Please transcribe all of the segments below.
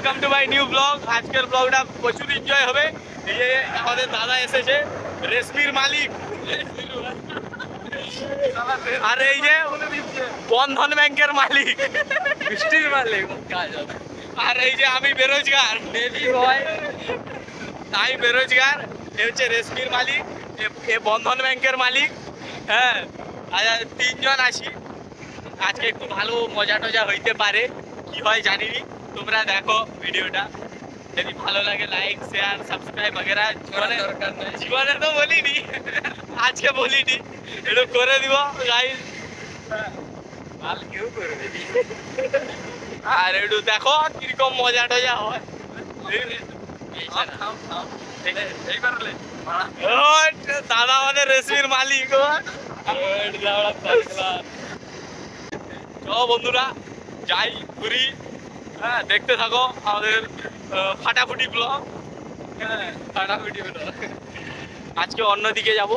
Welcome to my new blog. আজকের ব্লগটা প্রচুর এনজয় হবে। এই যে আমাদের দাদা এসেছে, রেশমির মালিক, আর এই যে বন্ধন ব্যাংকের মালিক, বৃষ্টির মালিক, আর এই যে আমি বেরোজগার বেবি বয়, তাই বেরোজগার। এ হচ্ছে রেশমির মালিক, এ বন্ধন ব্যাংকের মালিক। হ্যাঁ, তিনজন আছি। আজকে একটু ভালো মজা টজা হইতে পারে, কি হয় জানিনি। তোমরা দেখো ভিডিওটা, যদি ভালো লাগে লাইক শেয়ার সাবস্ক্রাইব বগেরা জীবনে তো বলিনি, আজকে বলিনি, একটু করে দিব গাইস। আর একটু দেখো কিরকম মজা টজা হয়। দাদা আমাদের রেশমির মালিক। চলো বন্ধুরা যাই ঘুরি, হ্যাঁ দেখতে থাকো আমাদের ফাটাফুটি ব্লগ। হ্যাঁ ফাটাফুটি ব্লগ। আজকে অন্যদিকে যাব,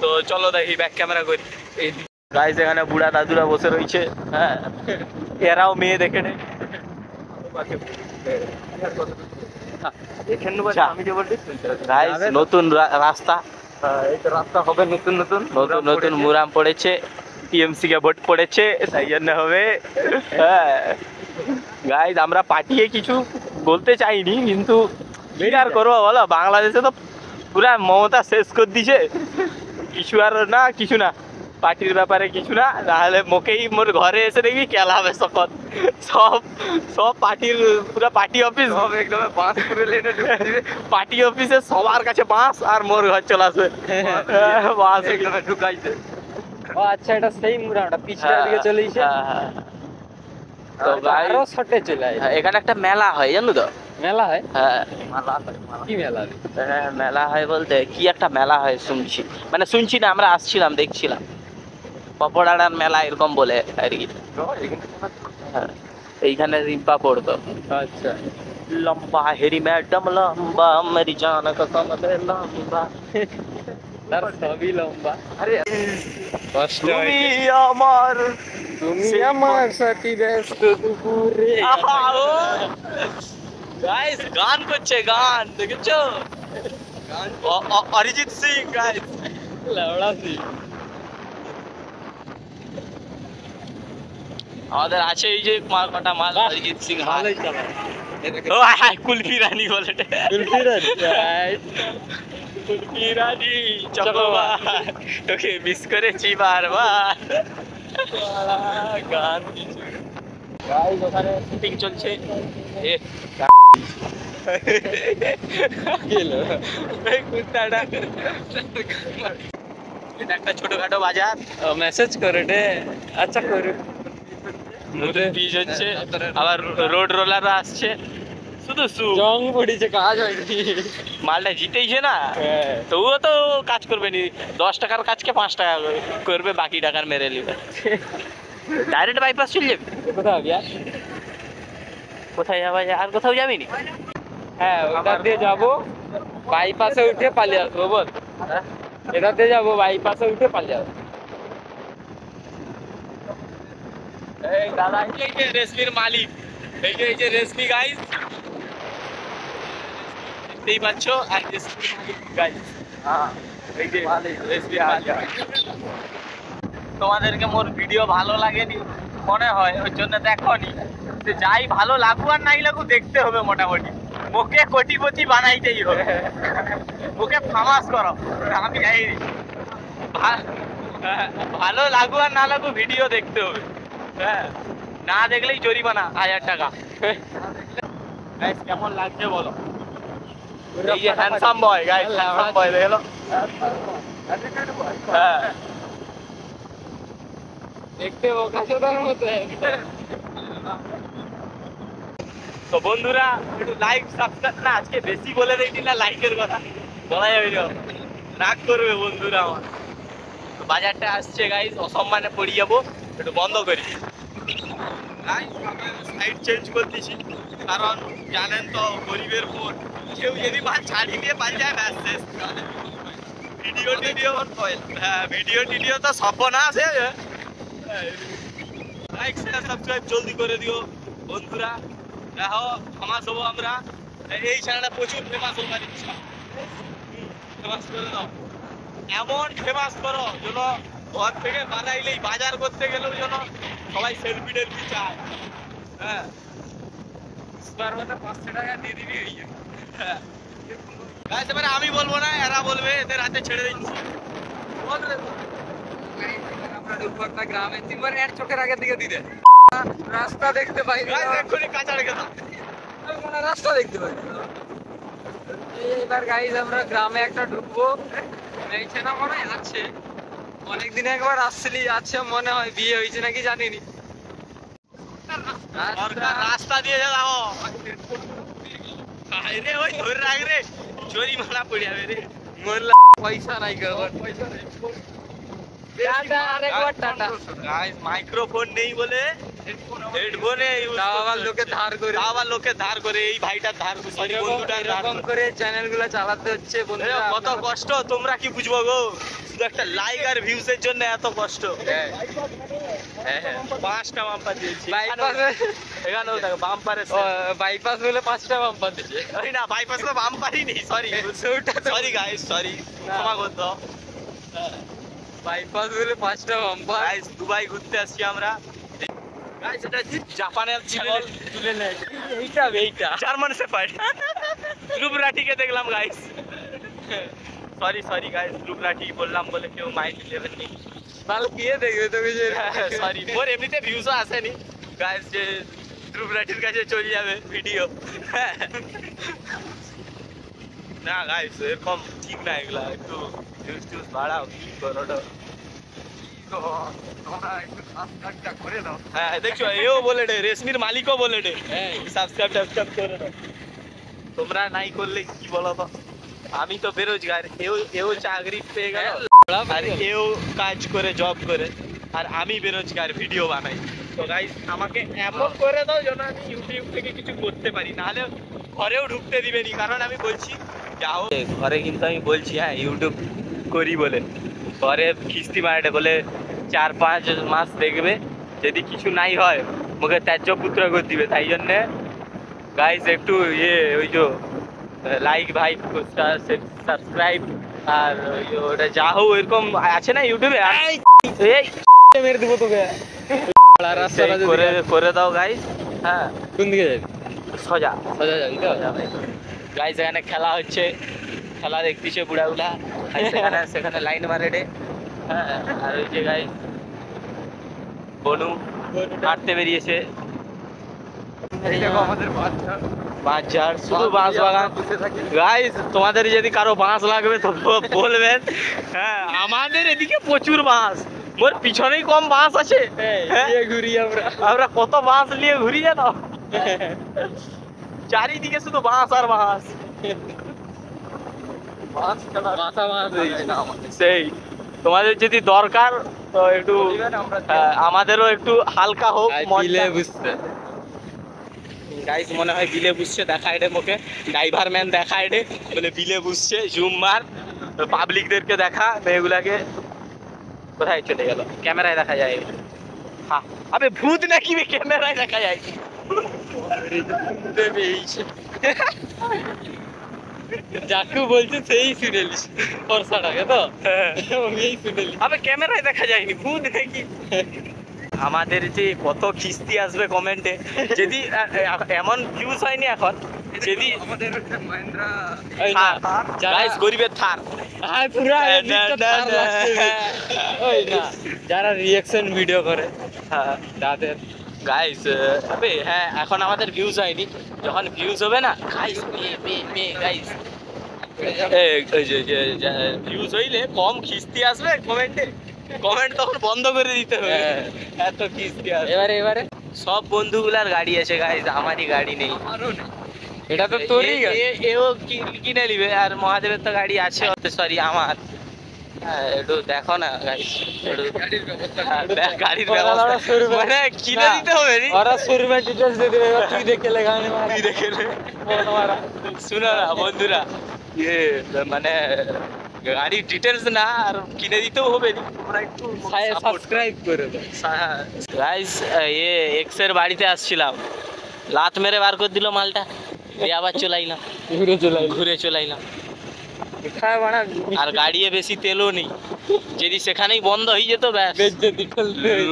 তো চলো দেখি ব্যাক ক্যামেরা করি। গাইস এখানে বুড়া দাদুরা বসে রয়েছে, হ্যাঁ এরাও মেয়ে দেখে নেই। নতুন রাস্তা, রাস্তা হবে নতুন নতুন নতুন নতুন মুরাম পড়েছে, টিএমসি কে ভোট পড়েছে, তাই জন্য হবে। হ্যাঁ গাইস আমরা পার্টিয়ে কিছু বলতে চাইনি, কিন্তু কি আর করবো বলো, বাংলাদেশে তো পুরা মমতা শেষ করে দিছে। কিছু আর না, কিছু না, পার্টির ব্যাপারে কিছু না, তাহলে মোকেই মোর ঘরে এসে দেখবি কেলা হবে সকল। সব সব পার্টির পুরা পার্টি অফিস হবে একদম বাঁশ করে লেনে পার্টি অফিসে সবার কাছে বাঁশ, আর মোর ঘর চলে আসবে বাঁশ একদম ঢুকাইছে। ও আচ্ছা, এটা সেই মুরামটা পিছনের দিকে চলেছে। তো আরো শর্টে চলে যায়। এখানে একটা মেলা হয় জানো তো? মেলা হয়? হ্যাঁ কি মেলা? হ্যাঁ মেলা হয় বলতে কি একটা মেলা হয় শুনছি, মানে শুনছি না, আমরা আসছিলাম দেখছিলাম, পপড়াড়ার মেলা এরকম বলে আর কি। এইখানে রিম্পা পড়তো। আচ্ছা, লম্বা হেরি ম্যাডাম লম্বা, মেরি জান কসম লম্বা, তার সবই লম্বা। আরে কষ্ট তুমি আমার, তুমি আমার সাথী ব্যস্ত দুপুরে। গাইস গান করছে, গান দেখেছো? অরিজিৎ সিং গাইস, লাউড়া সিং। আমাদের আছে এই যে কটা মাল, অরিজিৎ সিং ভালোই চালায়। ও হাই কুলফি রানী বলে, কুলফি রানী, রাইট, কুলফি রানী চকোবার, তোকে মিস করেছি বারবার। গান গাইস ওখানে শুটিং চলছে। কুত্তাটা, এটা একটা ছোটখাটো বাজার। মেসেজ করে রে। আচ্ছা করু। নতুন বীজ হচ্ছে, আবার রোড রোলাররা আসছে, শুধু জং পড়েছে, কাজ হয়নি। মালটা জিতেইছে না, তবুও তো কাজ করবে নি। 10 টাকার কাজকে 5 টাকা করবে, বাকি টাকার মেরে নিবে। ডাইরেক্ট বাইপাস চলে যাবি? কোথাও গিয়া? কোথায় যাবা? আর কোথাও যাবি নি? হ্যাঁ ওটা দিয়ে যাবো, বাইপাসে উঠে পালিয়ে আসবো। বল, এটা দিয়ে যাবো, বাইপাসে উঠে পালিয়ে আসবো। এই দাদা এই যে রেশমির মালিক, এই যে রেশমি গাইস, দেখতেই পাচ্ছ, আর রেশমির মালিক গাইস। হ্যাঁ এই যে রেশমির মালিক। তোমাদেরকে মোর ভিডিও ভালো লাগেনি মনে হয়, ওই জন্য দেখোনি। যাই ভালো লাগুক আর নাই লাগুক দেখতে হবে মোটামুটি। ওকে কোটিপতি বানাইতেই হবে, ওকে ফামাস করো। আমি যাইনি, ভালো লাগুক আর না লাগুক ভিডিও দেখতে হবে। হ্যাঁ না দেখলেই জরিমানা 1000 টাকা। গাইস কেমন লাগছে বলো? এই যে handsome boy guys, handsome boy দেখো। হ্যাঁ দেখতে বোকাচোদার মতো। তো বন্ধুরা একটু লাইক সাবস্ক্রাইব, না আজকে বেশি বলে দিই না লাইকের কথা, বলা যাবে না, রাগ করবে বন্ধুরা আমার। তো বাজারটা আসছে গাইস, অসম্মানে পড়ে যাবো, একটু বন্ধ করি। সাইড চেঞ্জ করে দিছি, কারণ জানেন তো গরিবের ফোন, কেউ যদি মাল ছাড়িয়ে দিয়ে পাল যায় ব্যাস শেষ। ভিডিও হ্যাঁ ভিডিও তো সপনা আছে। লাইক শেয়ার সাবস্ক্রাইব জলদি করে দিও বন্ধুরা। দেখো ফেমাস হবো আমরা, এই চ্যানেলটা প্রচুর ফেমাস হবার ইচ্ছা। ফেমাস করে দাও, এমন ফেমাস করো যেন ঘর থেকে বানাইলেই বাজার করতে গেলেও যেন সবাই সেলফি টেলফি চায়। হ্যাঁ, 500 টাকা দিয়ে দিবি। হ্যাঁ গাইস, এবারে আমি বলবো না, এরা বলবে, এদের হাতে ছেড়ে দিচ্ছি। বল রে। আমরা ঢুকবো একটা গ্রামে, তিনবার এর চোখের আগের দিকে দিতে রাস্তা দেখতে পাই না। গাইস এক্ষুনি কাঁচা রেখে দাও। আমি কোনো রাস্তা দেখতে পাই না। এইবার গাইজ আমরা গ্রামে একটা ঢুকবো, এইখানে মনে হয় আছে, অনেকদিন একবার আসছিলি, আছে মনে হয়, বিয়ে হয়েছে নাকি জানিনি। সরকার রাস্তা দিয়ে যাও। রে ওই ধরে রাখ রে, জরিমানা পড়ে যাবে রে। মোরলা পয়সা নাই গো, পয়সা নাই। টাটা, আরেকবার টাটা। গাইস মাইক্রোফোন নেই বলে হেডফোনে ইউজ তাও আবার লোকে ধার করে, আবার লোকে ধার করে, এই ভাইটার ধার করে, সরি বন্ধুটার ধার এরকম করে চ্যানেল গুলো চালাতে হচ্ছে বন্ধুরা। কত কষ্ট তোমরা কি বুঝবো গো, শুধু একটা লাইক আর ভিউজ এর জন্য এত কষ্ট। হ্যাঁ হ্যাঁ, 5টা বাম্পার দিয়েছি। এখানেও দেখো বাম্পারে, বাইপাস বলে 5টা বাম্পার দিচ্ছে। আরে না, বাইপাস তো বাম্পারই নেই, সরি সরি গাইস, সরি, ক্ষমা করে দাও। বাইপাস বলে 5টা বাম্পার। গাইস দুবাই ঘুরতে আসছি আমরা। গাইস এটা জাপানের ছাগল, তুলে নেয় এইটা জার্মান শেফার্ড লুবরাটিকে দেখলাম গাইস। সরি সরি গাইস, লুবরাটি বললাম বলে কেউ মাইন্ড নেবেন নি। মাল কে দেখবে তোকে যে। সরি, মোর এমনিতে ভিউজও আসেনি গাইস, যে লুবরাটির কাছে চলে যাবে ভিডিও। না গাইস এরকম ঠিক না, এগুলা একটু ভিউজ টিউজ বাড়াও, কি করো ওটা। হ্যাঁ দেখছো, এও বলে দে, রেশমির মালিকও বলে দে সাবস্ক্রাইব টাবস্ক্রাইব করে দাও। তোমরা নাই করলে কি বলো তো, আমি তো বেরোজগার, এও চাকরি পেয়ে গেল, আর এও কাজ করে জব করে, আর আমি বেরোজগার ভিডিও বানাই। তো গাইস আমাকে এমন করে দাও যেন আমি ইউটিউব থেকে কিছু করতে পারি, নাহলে ঘরেও ঢুকতে দিবেনি। কারণ আমি বলছি যাও ঘরে, কিন্তু আমি বলছি হ্যাঁ ইউটিউব করি বলে, ঘরে কিস্তি মারে বলে 4-5 মাস দেখবে, যদি কিছু নাই হয় মুখে ত্যায্য পুত্র করে দিবে। তাই জন্যে গাইস একটু ওই যে লাইক ভাই, সাবস্ক্রাইব, আর ওটা যা হোক এরকম আছে না ইউটিউবে, মেরে দেবো তোকে। রাস্তাটা করে দাও গাইস। হ্যাঁ কোন দিকে যাবি? সোজা সোজা যাবি তো? গাইস এখানে খেলা হচ্ছে, খেলা দেখতেছে বুড়া বুড়া, সেখানে লাইন মারে রে। হ্যাঁ, আর ওই যে গাইস বনু হাঁটতে বেরিয়েছে। আমাদের বাঁশঝাড়, শুধু বাঁশ বাগান। গাইস তোমাদের যদি কারো বাঁশ লাগবে তো বলবেন। হ্যাঁ আমাদের এদিকে প্রচুর বাঁশ, মোর পিছনেই কম বাঁশ আছে। ঘুরি আমরা কত বাঁশ নিয়ে ঘুরি জানো, চারিদিকে শুধু বাঁশ আর বাঁশ। সেই তোমাদের যদি দরকার তো একটু আমাদেরও একটু হালকা হোক বুঝতে। গাইস মনে হয় বিলে বুঝছে, দেখায় রে মুখে, ড্রাইভার ম্যান দেখায় রে বলে বিলে বুঝছে, জুম মার, পাবলিকদেরকে দেখা, মেয়েগুলাকে। কোথায় চলে গেল, ক্যামেরায় দেখা যায়। হ্যাঁ আবে ভূত নাকি ক্যামেরায় দেখা যায়। যাকে বলছে সেই শুনেলিস ফর্সাটাকে তো, এই শুনেলিস। আবে ক্যামেরায় দেখা যায়নি, ভূত নাকি। আমাদের যে কত খিস্তি আসবে কমেন্টে, যদি এমন ভিউজ হয়নি এখন, যদি আমাদের মহিন্দ্রা গাইস গরিবের থার, যারা রিঅ্যাকশন ভিডিও করে তাদের গাইস। আবে হ্যাঁ এখন আমাদের ভিউজ হয়নি, যখন ভিউজ হবে না গাইস, গাইস ভিউজ হইলে কম খিস্তি আসবে কমেন্টে, কমেন্ট তখন বন্ধ করে দিতে হবে, এত কিস্তি আসবে। এবারে সব বন্ধুগুলার গাড়ি আছে গাইস, আমারই গাড়ি নেই। এটা তো তোরই এও কিনে নিবে, আর মহাদেবের তো গাড়ি আছে, সরি আমার। একটু দেখো না গাইস, গাড়ির ব্যবস্থা মানে কিনে দিতে হবে। ওরা শোরুমের ডিটেইলস দিয়ে দেবে, তুই দেখে লে গাড়ি, তুই দেখে লে। শুনো না বন্ধুরা, মানে গাড়ির ডিটেলস না, আর কিনে দিতেও হবে, তোমরা একটু সাবস্ক্রাইব করে দাও। গাইস এক্স এর বাড়িতে আসছিলাম, লাত মেরে বার করে দিল মালটা, দিয়ে আবার চলাইলাম, ঘুরে চলাইলাম। আর গাড়িয়ে বেশি তেলও নেই, যদি সেখানেই বন্ধ হয়ে যেত ব্যাস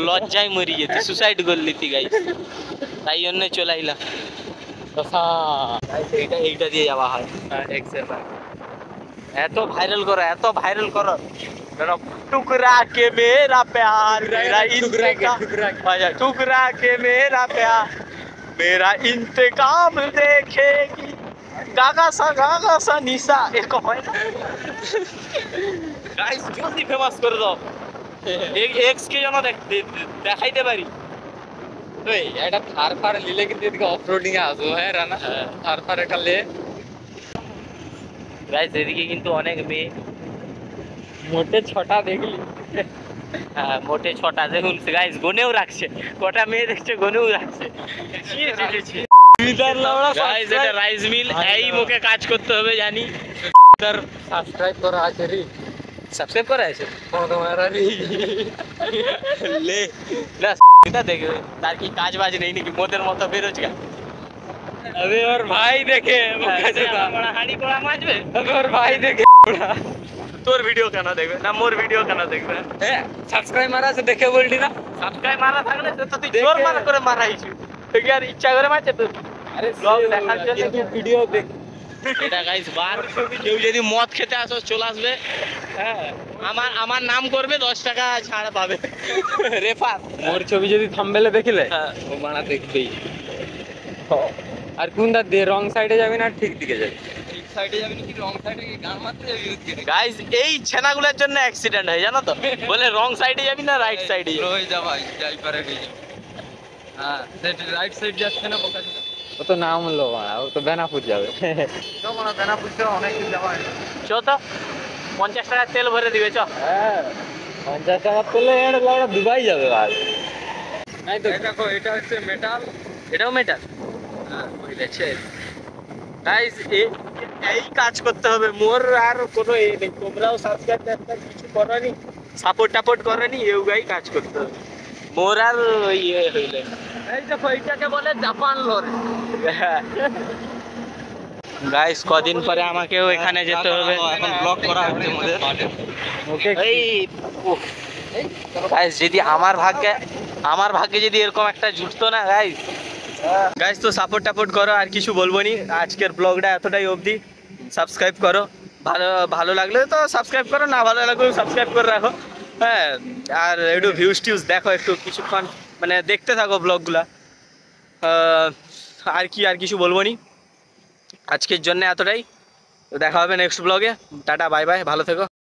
লজ্জায় মরি যেত, সুসাইড করে লিতি গাইস, তাই জন্য চলাইলাম। এইটা দিয়ে যাওয়া হয় এত ভাইরাল করো টুকরা কে মেরা প্যার মেরা इंतकाम टुकड़ा के मेरा प्यार मेरा इंतकाम देखेगी गागा सा निशा एक হয় না গাইস জলদি ফেমাস করে দাও, এক্স কে যেন দেখাইতে পারি। ওই এটা থার ফার নিলে কিন্তু এদিকে অফরোডিং এ আসবো, হ্যাঁ রানা, থার ফার একটা লে। গাইস এদিকে কিন্তু অনেক মেয়ে, মোটে 6টা দেখলি, হ্যাঁ মোটে 6টা, দেখুন গাইস গনেও রাখছে, কটা মেয়ে দেখছে গনেও রাখছে। গাইস এটা রাইস মিল, এই মুখে কাজ করতে হবে জানি। তার সাবস্ক্রাইব করা আছে রে, সাবস্ক্রাইব করা আছে তোমারা রে লে না, এটা দেখবে তার কি কাজ বাজ নেই নাকি, মোদের মতো বেরোজগার। अबे और भाई देखे আমরা হাঁড়ি কড়া মাজবে, अबे और भाई देखे তোর ভিডিও কেন দেখবে না, মোর ভিডিও কেন দেখবে? সাবস্ক্রাইব মারা আছে দেখে বললি না, সাবস্ক্রাইব মারা থাকলে তো তুই জোর মারা করে মারাইছিস, তুই আর ইচ্ছা করে মারছে তো। আরে ব্লগ দেখার জন্য ভিডিও দেখ। এটা গাইস বার, কেউ যদি মদ খেতে আসো চলে আসবে, হ্যাঁ আমার নাম করবে, 10 টাকা ছাড় পাবে রেফার। মোর ছবি যদি থাম্বনেলে দেখিলে হ্যাঁ ও মানা দেখবেই। আর কোনটা দিয়ে রং সাইডে যাবি না ঠিক দিকে যাবি? ঠিক সাইডে যাবি নাকি রং সাইডে, কি গান মারতে যাবি ওদিকে? গাইস এই ছেনাগুলোর জন্য অ্যাক্সিডেন্ট হয় জানো তো, বলে রং সাইডে যাবি না রাইট সাইডে যাবি। রয়ে যা ভাই, যাই পারে গই। হ্যাঁ সেট রাইট সাইড যাচ্ছে না পকা, ও তো নাম লো মারা, ও তো বেনাপুর যাবে। তো মানা বেনাপুর তো অনেক দূর যাওয়া হয়। চো তো 50 টাকা তেল ভরে দিবে চ। হ্যাঁ 50 টাকা পেলে এর লাগা দুবাই যাবে আর নাই তো। দেখো এটা হচ্ছে মেটাল, এটাও মেটাল। হ্যাঁ ওই দেখছে গাইস, এই কাজ করতে হবে, মোর আর কোনো এ নেই, তোমরাও সাবস্ক্রাইব কিছু করনি, সাপোর্ট টাপোর্ট করনি, এও গাই কাজ করতে হবে, মোর আর ইয়ে হইলে। এই দেখো এইটাকে বলে জাপান লরে। গাইস কদিন পরে আমাকেও এখানে যেতে হবে, এখন ব্লগ করা হচ্ছে আমাদের। ওকে এই গাইস যদি আমার ভাগ্যে যদি এরকম একটা জুটতো না গাইস। গাইস তো সাপোর্ট টাপোর্ট করো, আর কিছু বলবো নি, আজকের ব্লগটা এতটাই অবধি। সাবস্ক্রাইব করো, ভালো লাগলে তো সাবস্ক্রাইব করো, না ভালো লাগলে সাবস্ক্রাইব করে রাখো, হ্যাঁ। আর একটু ভিউজ টিউজ দেখো, একটু কিছুক্ষণ মানে দেখতে থাকো ব্লগগুলা। আর কিছু বলবো নি, আজকের জন্য এতটাই। দেখা হবে নেক্সট ব্লগে। টাটা বাই বাই, ভালো থেকো।